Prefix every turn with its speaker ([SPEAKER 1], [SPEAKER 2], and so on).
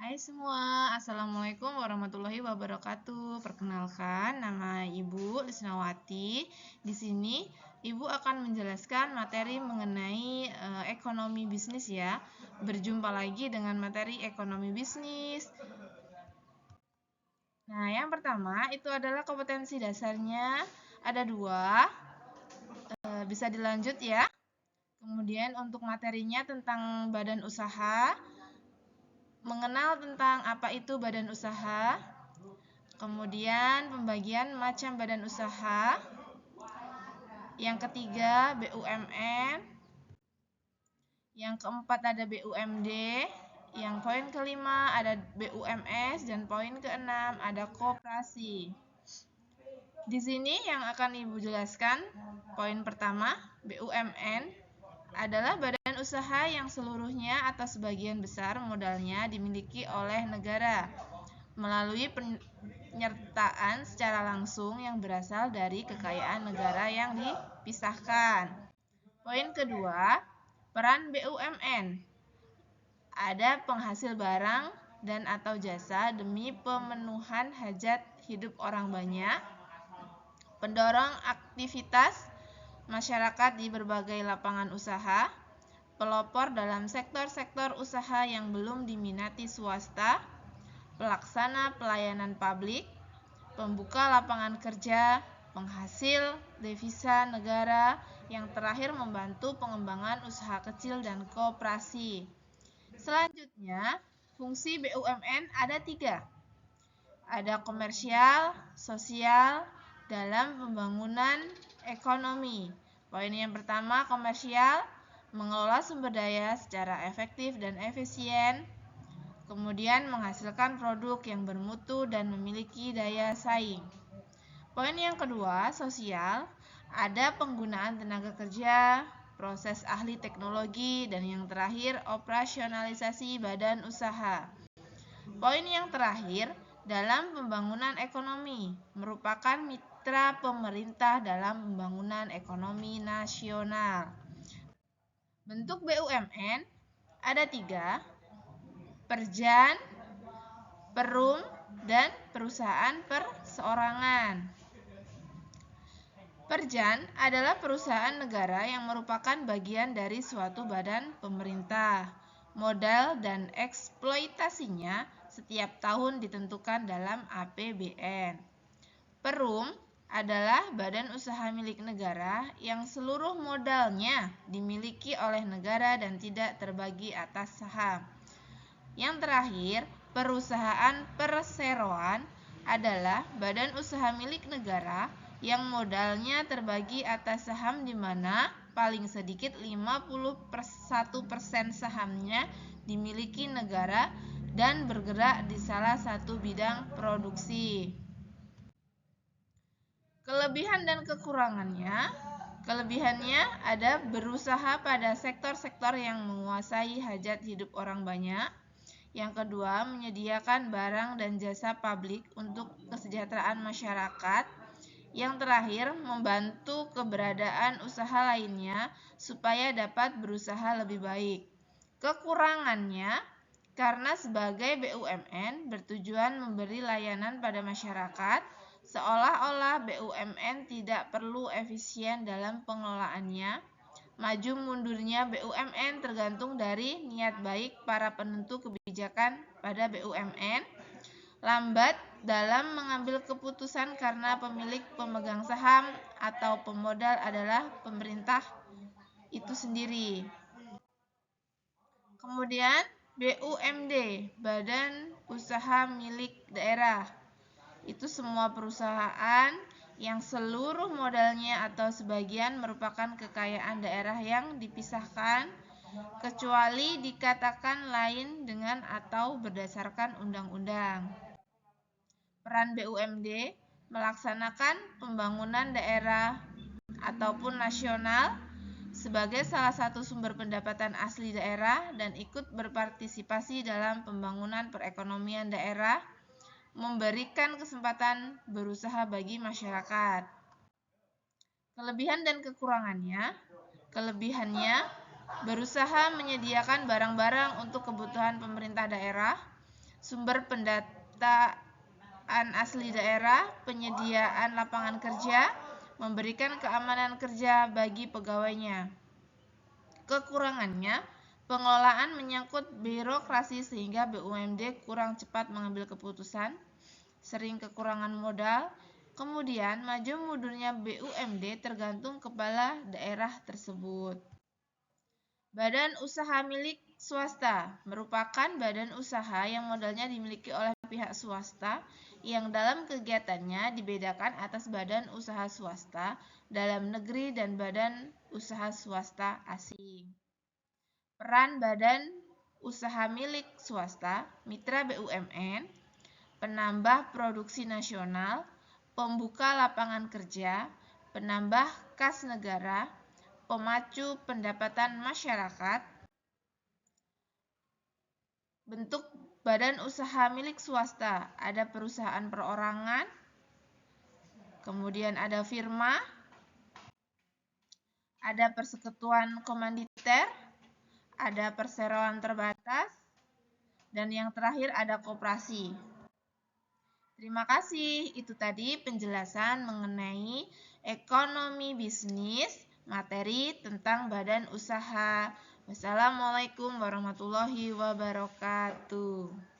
[SPEAKER 1] Hai semua, Assalamualaikum warahmatullahi wabarakatuh. Perkenalkan, nama Ibu Lisnawati. Di sini Ibu akan menjelaskan materi mengenai ekonomi bisnis ya. Berjumpa lagi dengan materi ekonomi bisnis. Nah, yang pertama itu adalah kompetensi dasarnya. Ada dua, bisa dilanjut ya. Kemudian untuk materinya tentang badan usaha, mengenal tentang apa itu badan usaha. Kemudian pembagian macam badan usaha. Yang ketiga BUMN. Yang keempat ada BUMD. Yang poin kelima ada BUMS dan poin keenam ada koperasi. Di sini yang akan Ibu jelaskan, poin pertama, BUMN adalah badan usaha yang seluruhnya atau sebagian besar modalnya dimiliki oleh negara melalui penyertaan secara langsung yang berasal dari kekayaan negara yang dipisahkan. Poin kedua, peran BUMN. Ada penghasil barang dan atau jasa demi pemenuhan hajat hidup orang banyak, pendorong aktivitas masyarakat di berbagai lapangan usaha, pelopor dalam sektor-sektor usaha yang belum diminati swasta, pelaksana pelayanan publik, pembuka lapangan kerja, penghasil devisa negara, yang terakhir membantu pengembangan usaha kecil dan koperasi. Selanjutnya, fungsi BUMN ada 3. Ada komersial, sosial, dalam pembangunan ekonomi. Poin yang pertama, komersial, mengelola sumber daya secara efektif dan efisien, kemudian menghasilkan produk yang bermutu dan memiliki daya saing. Poin yang kedua, sosial, ada penggunaan tenaga kerja, proses ahli teknologi, dan yang terakhir, operasionalisasi badan usaha. Poin yang terakhir, dalam pembangunan ekonomi, merupakan mitra pemerintah dalam pembangunan ekonomi nasional. Bentuk BUMN ada 3, perjan, perum, dan perusahaan perseorangan. Perjan adalah perusahaan negara yang merupakan bagian dari suatu badan pemerintah. Modal dan eksploitasinya setiap tahun ditentukan dalam APBN. Perum adalah badan usaha milik negara yang seluruh modalnya dimiliki oleh negara dan tidak terbagi atas saham. Yang terakhir, perusahaan perseroan adalah badan usaha milik negara yang modalnya terbagi atas saham di mana paling sedikit 51% sahamnya dimiliki negara dan bergerak di salah satu bidang produksi. Kelebihan dan kekurangannya. Kelebihannya ada berusaha pada sektor-sektor yang menguasai hajat hidup orang banyak. Yang kedua, menyediakan barang dan jasa publik untuk kesejahteraan masyarakat. Yang terakhir, membantu keberadaan usaha lainnya supaya dapat berusaha lebih baik. Kekurangannya, karena sebagai BUMN bertujuan memberi layanan pada masyarakat, seolah-olah BUMN tidak perlu efisien dalam pengelolaannya. Maju mundurnya BUMN tergantung dari niat baik para penentu kebijakan pada BUMN. Lambat dalam mengambil keputusan karena pemilik pemegang saham atau pemodal adalah pemerintah itu sendiri. Kemudian BUMD, Badan Usaha Milik Daerah. Itu semua perusahaan yang seluruh modalnya atau sebagian merupakan kekayaan daerah yang dipisahkan, kecuali dikatakan lain dengan atau berdasarkan undang-undang. Peran BUMD melaksanakan pembangunan daerah ataupun nasional sebagai salah satu sumber pendapatan asli daerah dan ikut berpartisipasi dalam pembangunan perekonomian daerah, memberikan kesempatan berusaha bagi masyarakat. Kelebihan dan kekurangannya. Kelebihannya, berusaha menyediakan barang-barang untuk kebutuhan pemerintah daerah, sumber pendataan asli daerah, penyediaan lapangan kerja, memberikan keamanan kerja bagi pegawainya. Kekurangannya, pengelolaan menyangkut birokrasi sehingga BUMD kurang cepat mengambil keputusan, sering kekurangan modal, kemudian maju mundurnya BUMD tergantung kepala daerah tersebut. Badan usaha milik swasta merupakan badan usaha yang modalnya dimiliki oleh pihak swasta yang dalam kegiatannya dibedakan atas badan usaha swasta dalam negeri dan badan usaha swasta asing. Peran badan usaha milik swasta, mitra BUMN, penambah produksi nasional, pembuka lapangan kerja, penambah kas negara, pemacu pendapatan masyarakat. Bentuk badan usaha milik swasta, ada perusahaan perorangan, kemudian ada firma, ada persekutuan komanditer, ada perseroan terbatas, dan yang terakhir ada koperasi. Terima kasih, itu tadi penjelasan mengenai ekonomi bisnis, materi tentang badan usaha. Wassalamualaikum warahmatullahi wabarakatuh.